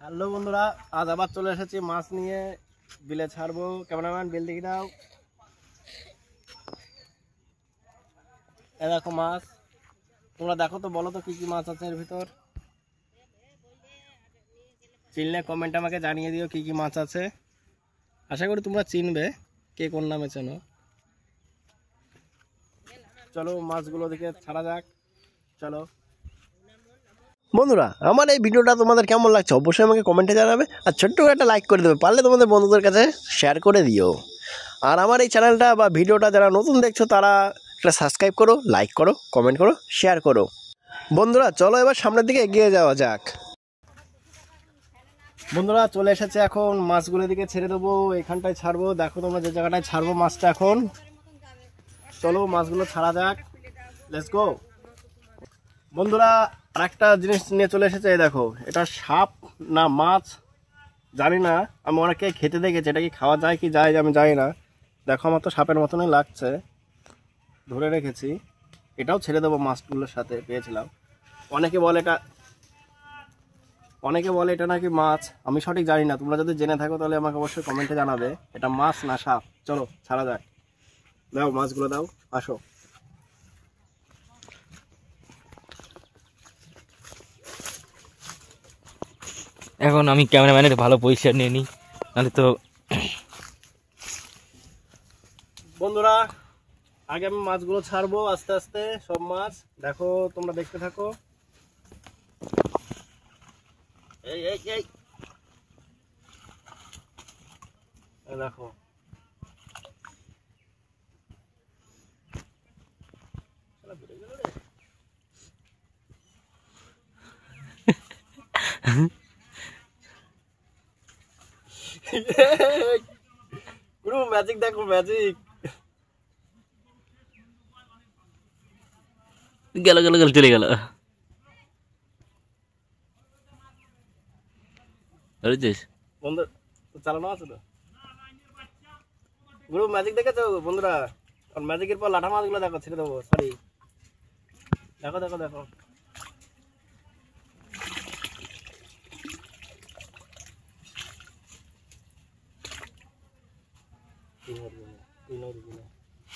Hello বন্ধুরা, আজ আবার চলে এসেছি মাছ নিয়ে। বিলে ছাড়বো। ক্যামেরাম্যান বিল দেখি দাও। এ দেখো মাছ, তোমরা দেখো তো, বলো তো কি কি মাছ আছে এর ভিতর। চিনলে কমেন্ট আমাকে জানিয়ে দিও কি কি মাছ আছে। আশা করি তোমরা চিনবে, কে কোন নামে চেনো। চলো মাছগুলো দিকে ছাড়া যাক। চলো বন্ধুরা, আমার এই ভিডিওটা তোমাদের কেমন লাগছে অবশ্যই আমাকে কমেন্টে জানাবে, আর ছোট্ট করে একটা লাইক করে দেবে, পারলে তোমাদের বন্ধুদের কাছে শেয়ার করে দিও। আর আমার এই চ্যানেলটা বা ভিডিওটা যারা নতুন দেখছো তারা একটা সাবস্ক্রাইব করো, লাইক করো, কমেন্ট করো, শেয়ার করো। বন্ধুরা চলো এবার সামনের দিকে এগিয়ে যাওয়া যাক। বন্ধুরা চলে এসেছে, এখন মাছগুলোর দিকে ছেড়ে দেবো। এখানটায় ছাড়বো, দেখো তোমরা যে জায়গাটায় ছাড়বো মাছটা। এখন চলো মাছগুলো ছাড়া যাক, লেটস গো। বন্ধুরা আরেকটা জিনিস নিয়ে চলে এসেছে, এই দেখো, এটা সাপ না মাছ জানি না। আমি অনেকে খেতে দেখেছি, এটা কি খাওয়া যায় কি যায় আমি জানি না। দেখো আমার তো সাপের মতনই লাগছে, ধরে রেখেছি। এটাও ছেড়ে দেবো মাছগুলোর সাথে, পেয়েছিলাম। অনেকে বলে এটা নাকি মাছ, আমি সঠিক জানি না। তোমরা যদি জেনে থাকো তাহলে আমাকে অবশ্যই কমেন্টে জানাবে এটা মাছ না সাপ। চলো ছাড়া যাক, দাও মাছগুলো দাও, আসো। এখন আমি ক্যামেরাম্যানের ভালো পজিশন নিয়ে নিই, নাহলে তো। বন্ধুরা আগে আমি মাছগুলো ছাড়বো আস্তে আস্তে, সব মাছ দেখো, তোমরা দেখতে থাকো। এই এই এই দেখো, গুরু ম্যাজিক দেখো, ম্যাজিক। গেল গেল গেল, চলে গেল। বন্ধু চালানো আছে তো। গুরু ম্যাজিক দেখেছো বন্ধুরা? ম্যাজিকের পর লাঠা মাছগুলো দেখো, ছেড়ে দেবো। সরি, দেখো দেখো দেখো।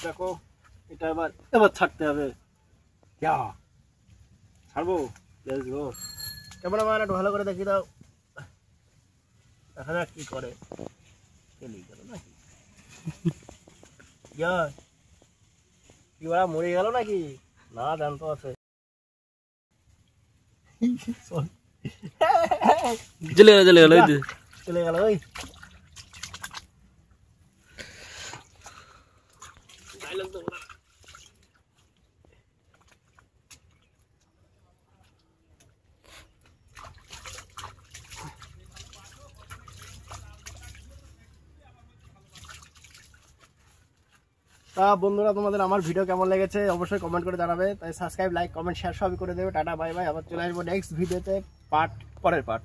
দেখো এটা এবার ছাড়তে হবে। ছাড়বো, লেটস গো। ক্যামেরাম্যান একটু ভালো করে দেখি দাও, দেখা যাক কি করে। নাকি কি ওরা মরে গেল নাকি? না জানতো আছে। চলে গেল চলে গেল চলে গেল ওই। তা বন্ধুরা তোমাদের আমার ভিডিও কেমন লেগেছে অবশ্যই কমেন্ট করে জানাবে। তাই সাবস্ক্রাইব, লাইক, কমেন্ট, শেয়ার সবই করে দেবে। Tata bye bye. আবার চলে আসবো নেক্সট ভিডিওতে, পরের পার্ট।